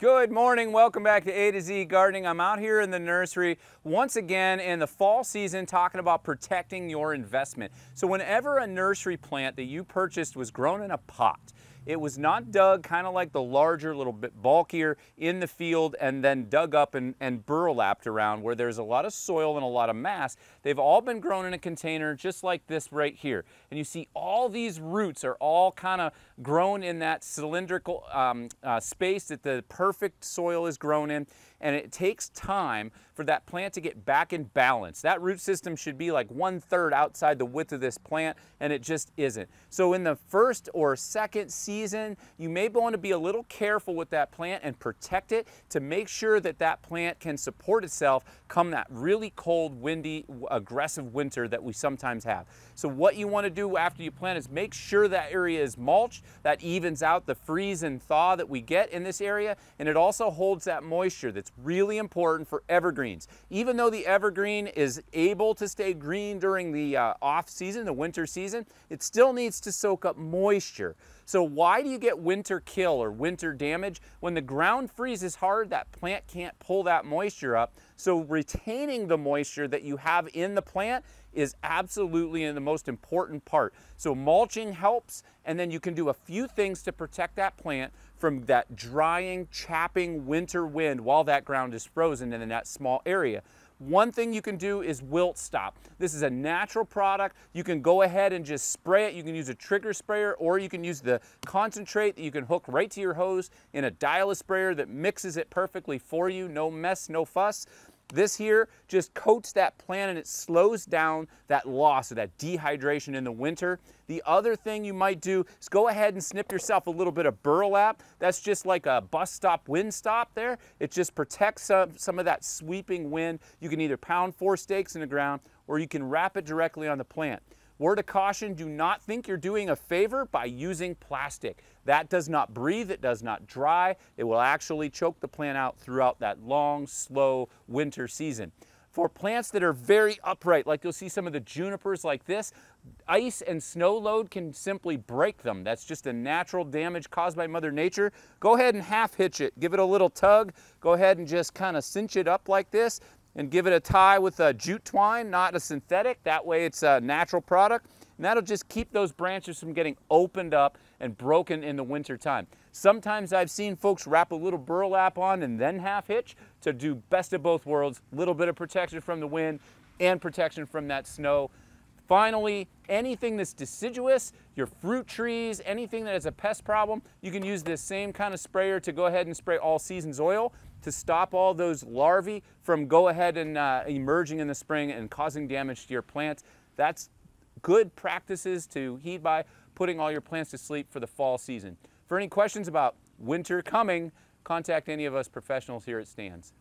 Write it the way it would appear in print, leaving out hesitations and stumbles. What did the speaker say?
Good morning, welcome back to A to Z Gardening. I'm out here in the nursery once again in the fall season talking about protecting your investment. So whenever a nursery plant that you purchased was grown in a pot, it was not dug kind of like the larger, little bit bulkier in the field and then dug up and burlapped around where there's a lot of soil and a lot of mass. They've all been grown in a container just like this right here. And you see all these roots are all kind of grown in that cylindrical space that the perfect soil is grown in. And it takes time for that plant to get back in balance. That root system should be like 1/3 outside the width of this plant, and it just isn't. So in the first or second season, you may want to be a little careful with that plant and protect it to make sure that that plant can support itself come that really cold, windy, aggressive winter that we sometimes have. So what you want to do after you plant is make sure that area is mulched. That evens out the freeze and thaw that we get in this area, and it also holds that moisture that's really important for evergreens. Even though the evergreen is able to stay green during the off season, the winter season, it still needs to soak up moisture. So why do you get winter kill or winter damage? When the ground freezes hard, that plant can't pull that moisture up. So retaining the moisture that you have in the plant is absolutely the most important part. So mulching helps, and then you can do a few things to protect that plant from that drying, chapping winter wind while that ground is frozen and in that small area. One thing you can do is wilt stop. This is a natural product. You can go ahead and just spray it. You can use a trigger sprayer, or you can use the concentrate that you can hook right to your hose in a dial sprayer that mixes it perfectly for you. No mess, no fuss. This here just coats that plant and it slows down that loss or that dehydration in the winter. The other thing you might do is go ahead and snip yourself a little bit of burlap. That's just like a bus stop wind stop there. It just protects some of that sweeping wind. You can either pound 4 stakes in the ground or you can wrap it directly on the plant. Word of caution, do not think you're doing a favor by using plastic. That does not breathe, it does not dry. It will actually choke the plant out throughout that long, slow winter season. For plants that are very upright, like you'll see some of the junipers like this, ice and snow load can simply break them. That's just a natural damage caused by Mother Nature. Go ahead and half hitch it, give it a little tug, go ahead and just kind of cinch it up like this, and give it a tie with a jute twine, not a synthetic. That way it's a natural product. And that'll just keep those branches from getting opened up and broken in the winter time. Sometimes I've seen folks wrap a little burlap on and then half hitch to do best of both worlds. A little bit of protection from the wind and protection from that snow. Finally, anything that's deciduous, your fruit trees, anything that has a pest problem, you can use this same kind of sprayer to go ahead and spray all seasons oil to stop all those larvae from go ahead and emerging in the spring and causing damage to your plants. That's good practices to heed by putting all your plants to sleep for the fall season. For any questions about winter coming, contact any of us professionals here at Stan's.